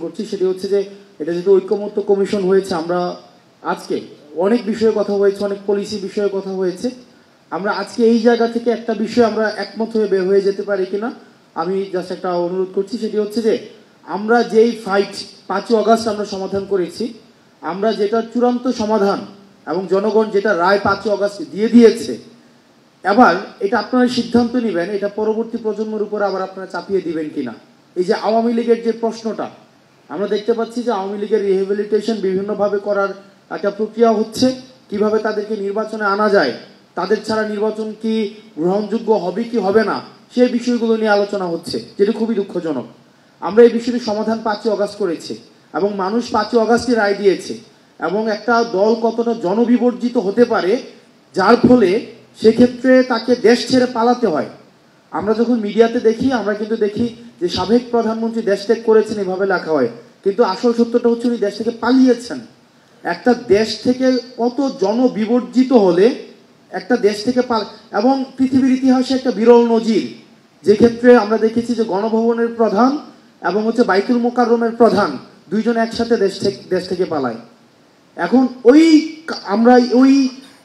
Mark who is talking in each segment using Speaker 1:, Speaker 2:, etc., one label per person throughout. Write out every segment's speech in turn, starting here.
Speaker 1: করছি সেটি হচ্ছে যে এটা যেহেতু ঐক্যমত্য কমিশন হয়েছে, আমরা আজকে অনেক বিষয়ে কথা হয়েছে, অনেক পলিসি বিষয়ে কথা হয়েছে। আমরা আজকে এই জায়গা থেকে একটা বিষয় আমরা একমত হয়ে বের হয়ে যেতে পারি কিনা আমি জাস্ট একটা অনুরোধ করছি। সেটি হচ্ছে যে আমরা যেই ফাইট 5ই অগাস্ট আমরা সমাধান করেছি, আমরা যেটা চূড়ান্ত সমাধান এবং জনগণ যেটা রায় 5ই অগাস্ট দিয়ে দিয়েছে, এবার এটা আপনারা সিদ্ধান্ত নেবেন এটা পরবর্তী প্রজন্মের উপর আবার আপনারা চাপিয়ে দিবেন কিনা। এই যে আওয়ামী লীগের যে প্রশ্নটা আমরা দেখতে পাচ্ছি যে আওয়ামী লীগের রিহেবিলিটেশন বিভিন্নভাবে করার একটা প্রক্রিয়া হচ্ছে, কিভাবে তাদেরকে নির্বাচনে আনা যায়, তাদের ছাড়া নির্বাচন কি গ্রহণযোগ্য হবে কি হবে না, সেই বিষয়গুলো নিয়ে আলোচনা হচ্ছে, যেটা খুবই দুঃখজনক। আমরা এই বিষয়টির সমাধান 5ই অগাস্ট করেছি এবং মানুষ 5ই অগাস্টে রায় দিয়েছে, এবং একটা দল কতটা জনবিবর্জিত হতে পারে যার ফলে সেক্ষেত্রে তাকে দেশ ছেড়ে পালাতে হয়। আমরা যখন মিডিয়াতে দেখি আমরা কিন্তু দেখি যে সাবেক প্রধানমন্ত্রী দেশ ত্যাগ করেছেন এভাবে লেখা হয়, কিন্তু আসল সত্যটা হচ্ছে উনি দেশ থেকে পালিয়েছেন। একটা দেশ থেকে কত জনবিবর্জিত হলে একটা দেশ থেকে এবং পৃথিবীর ইতিহাসে একটা বিরল নজির, যে ক্ষেত্রে আমরা দেখেছি যে গণভবনের প্রধান এবং হচ্ছে বাইতুল মোকাররমের প্রধান দুইজন একসাথে দেশ থেকে পালায়। এখন আমরা ওই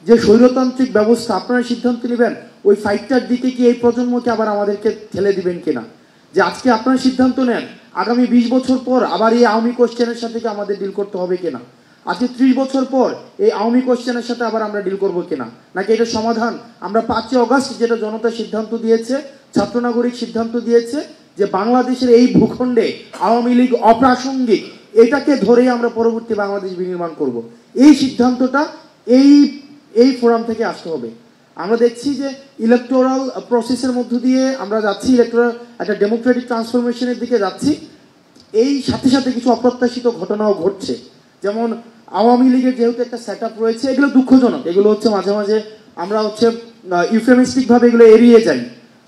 Speaker 1: যে স্বৈরতান্ত্রিক ব্যবস্থা আপনারা সিদ্ধান্ত নেবেন ওই ফাইটটার দিকে কি এই প্রজন্মকে আবার আমাদেরকে ঠেলে দিবেন কিনা, যে আজকে আপনারা সিদ্ধান্ত নেন আগামী 20 বছর পর আবার এই আওয়ামী কোশ্চেনের সাথে কি আমাদের ডিল করতে হবে কিনা, আজকে 30 বছর পর এই আওয়ামী কোশ্চেনের সাথে আবার আমরা ডিল করবো কিনা, নাকি এটা সমাধান আমরা 5ই অগাস্ট যেটা জনতা সিদ্ধান্ত দিয়েছে, ছাত্র নাগরিক সিদ্ধান্ত দিয়েছে যে বাংলাদেশের এই ভূখণ্ডে আওয়ামী লীগ অপ্রাসঙ্গিক, এটাকে ধরেই আমরা পরবর্তী বাংলাদেশ বিনির্মাণ করব। এই সিদ্ধান্তটা এই ফোরাম থেকে আসতে হবে। আমরা দেখছি যে ইলেকটোরাল প্রসেসের মধ্য দিয়ে আমরা যাচ্ছি, ইলেকটোরাল একটা ডেমোক্রেটিক ট্রান্সফরমেশনের দিকে যাচ্ছি। এই সাথে সাথে কিছু অপ্রত্যাশিত ঘটনাও ঘটছে, যেমন আওয়ামী লীগের যেহেতু একটা সেট আপ রয়েছে, এগুলো দুঃখজনক, এগুলো হচ্ছে মাঝে মাঝে আমরা হচ্ছে ইউফেমিস্টিকভাবে এগুলো এড়িয়ে যাই।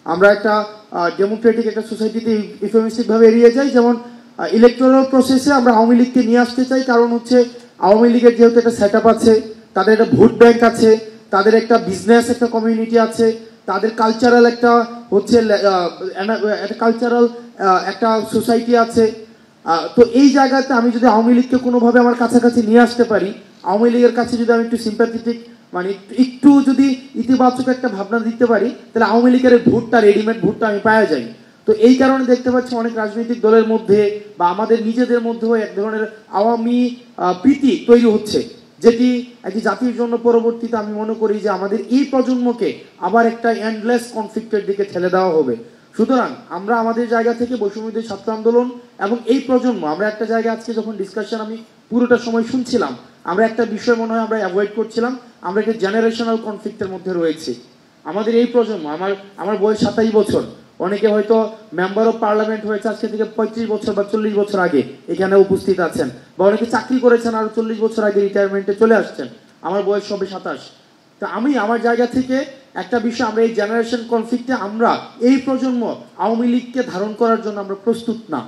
Speaker 1: আমরা একটা ডেমোক্রেটিক একটা সোসাইটিতে ইউফেমিস্টিকভাবে এড়িয়ে যাই, যেমন ইলেকটোরাল প্রসেসে আমরা আওয়ামী লীগকে নিয়ে আসতে চাই, কারণ হচ্ছে আওয়ামী লীগের যেহেতু একটা সেট আপ আছে, তাদের একটা ভোট ব্যাংক আছে, তাদের একটা বিজনেস একটা কমিউনিটি আছে, তাদের কালচারাল একটা হচ্ছে কালচারাল একটা সোসাইটি আছে। তো এই জায়গাতে আমি যদি আওয়ামী লীগকে কোনোভাবে আমার কাছাকাছি নিয়ে আসতে পারি, আওয়ামী লীগের কাছে যদি আমি একটু সিম্প্যাথেটিক মানে একটু যদি ইতিবাচক একটা ভাবনা দিতে পারি, তাহলে আওয়ামী লীগের ভোটটা রেডিমেড ভোটটা আমি পাওয়া যাই। তো এই কারণে দেখতে পাচ্ছি অনেক রাজনৈতিক দলের মধ্যে বা আমাদের নিজেদের মধ্যেও এক ধরনের আওয়ামী প্রীতি তৈরি হচ্ছে, যেটি একটি জাতির জন্য পরবর্তীতে আমি মনে করি যে আমাদের এই প্রজন্মকে আবার একটা এন্ডলেস কনফ্লিক্টের দিকে ঠেলে দেওয়া হবে। সুতরাং আমরা আমাদের জায়গা থেকে বৈষম্যবিরোধী ছাত্র আন্দোলন এবং এই প্রজন্ম আমরা একটা জায়গায় আজকে যখন ডিসকাশন আমি পুরোটা সময় শুনছিলাম, আমরা একটা বিষয় মনে হয় আমরা অ্যাভয়েড করছিলাম, আমরা একটা জেনারেশনাল কনফ্লিক্টের মধ্যে রয়েছি। আমাদের এই প্রজন্ম, আমার বয়স 27 বছর, অনেকে হয়তো মেম্বার অফ পার্লামেন্ট হয়েছে আজকে থেকে 35 বছর বা 40 বছর আগে এখানে উপস্থিত আছেন, বা অনেকে চাকরি করেছেন আরো 40 বছর আগে রিটায়ারমেন্টে চলে আসছেন, আমার বয়স সবে 27। তো আমি আমার জায়গা থেকে একটা বিষয়, আমরা এই জেনারেশন কনফ্লিক্টে আমরা এই প্রজন্ম আওয়ামী লীগকে ধারণ করার জন্য আমরা প্রস্তুত না।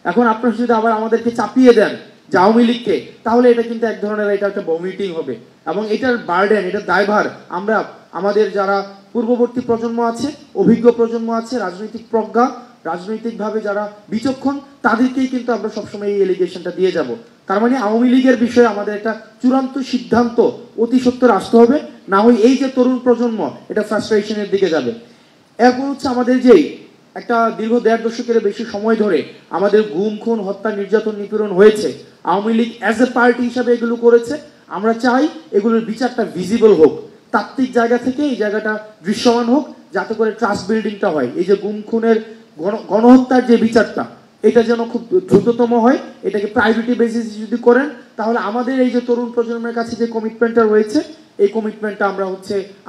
Speaker 1: এখন আপনারা যদি আবার আমাদেরকে চাপিয়ে দেন যে আওয়ামী লীগকে, তাহলে এটা কিন্তু এক ধরনের এটা একটা ভমিটিং হবে, এবং এটার বার্ডেন, এটার দায়ভার আমরা আমাদের যারা পূর্ববর্তী প্রজন্ম আছে, অভিজ্ঞ প্রজন্ম আছে, রাজনৈতিক প্রজ্ঞা, রাজনৈতিকভাবে যারা বিচক্ষণ, তাদেরকেই কিন্তু আমরা সবসময় এই এলিগেশনটা দিয়ে যাব। তার মানে আওয়ামী লীগের বিষয়ে আমাদের একটা চূড়ান্ত সিদ্ধান্ত অতি সত্বর আসতে হবে, না হয় এই যে তরুণ প্রজন্ম এটা ফ্রাস্ট্রেশনের দিকে যাবে। এরপর হচ্ছে আমাদের যেই একটা দীর্ঘ 1.5 দশকের বেশি সময় ধরে আমাদের গুম খুন হত্যা নির্যাতন নিপীড়ন হয়েছে, Awami League as a party হিসাবে এগুলো করেছে। আমরা চাই এগুলোর বিচারটা ভিজিবল হোক, তাত্ত্বিক জায়গা থেকে এই জায়গাটা দৃশ্যমান হোক, যাতে করে ট্রাস্ট বিল্ডিংটা হয়। এই যে গুম খুনের গণহত্যার যে বিচারটা, এটা যেন খুব দ্রুততম হয়, এটাকে প্রায়োরিটি বেসিস যদি করেন, তাহলে আমাদের এই যে তরুণ প্রজন্মের কাছে যে কমিটমেন্টটা রয়েছে, এই কমিটমেন্টটা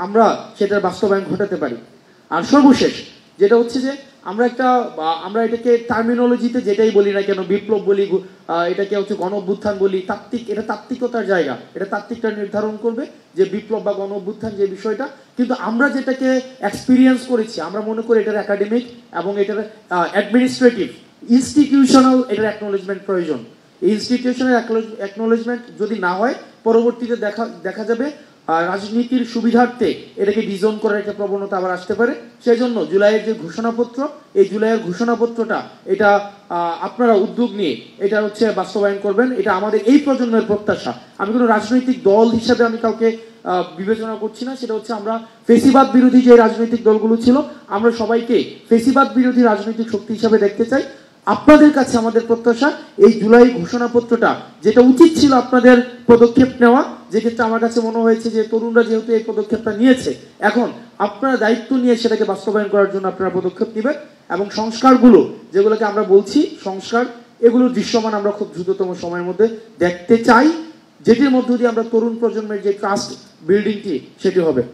Speaker 1: আমরা সেটার বাস্তবায়ন ঘটাতে পারি। আর সর্বশেষ যেটা হচ্ছে যে আমরা এটাকে টার্মিনোলজিতে যেটাই বলি না কেন, বিপ্লব বলি, এটাকে হচ্ছে গণ অভ্যুত্থান বলি, এটা তাত্ত্বিকতার জায়গা, এটা তাত্ত্বিকটা নির্ধারণ করবে যে বিপ্লব বা গণ অভ্যুত্থান যে বিষয়টা। কিন্তু আমরা যেটাকে এক্সপিরিয়েন্স করেছি, আমরা মনে করি এটার একাডেমিক এবং এটার অ্যাডমিনিস্ট্রেটিভ ইনস্টিটিউশনাল এটার অ্যাকনোলেজমেন্ট প্রয়োজন। এই ইনস্টিটিউশনাল অ্যাকনোলেজমেন্ট যদি না হয়, পরবর্তীতে দেখা যাবে রাজনীতির সুবিধার্থে এটাকে ডিজোন করার একটা প্রবণতা আবার আসতে পারে। সেই জন্য জুলাইয়ের যে ঘোষণাপত্র, এই জুলাইয়ের ঘোষণাপত্রটা এটা আপনারা উদ্যোগ নিয়ে এটা হচ্ছে বাস্তবায়ন করবেন, এটা আমাদের এই প্রজন্মের প্রত্যাশা। আমি কোনো রাজনৈতিক দল হিসাবে আমি কাউকে বিবেচনা করছি না, সেটা হচ্ছে আমরা ফেসিবাদ বিরোধী যে রাজনৈতিক দলগুলো ছিল আমরা সবাইকে ফেসিবাদ বিরোধী রাজনৈতিক শক্তি হিসাবে দেখতে চাই। আপনাদের কাছে আমাদের প্রত্যাশা এই জুলাই ঘোষণাপত্রটা যেটা উচিত ছিল আপনাদের পদক্ষেপ নেওয়া, যে ক্ষেত্রে আমার কাছে মনে হয়েছে যে তরুণরা যেহেতু এই পদক্ষেপটা নিয়েছে, এখন আপনারা দায়িত্ব নিয়ে সেটাকে বাস্তবায়ন করার জন্য আপনারা পদক্ষেপ নেবেন এবং সংস্কারগুলো যেগুলোকে আমরা বলছি সংস্কার, এগুলোর দৃশ্যমান আমরা খুব দ্রুততম সময়ের মধ্যে দেখতে চাই, যেটির মধ্য দিয়ে আমরা তরুণ প্রজন্মের যে ট্রাস্ট বিল্ডিংটি সেটি হবে।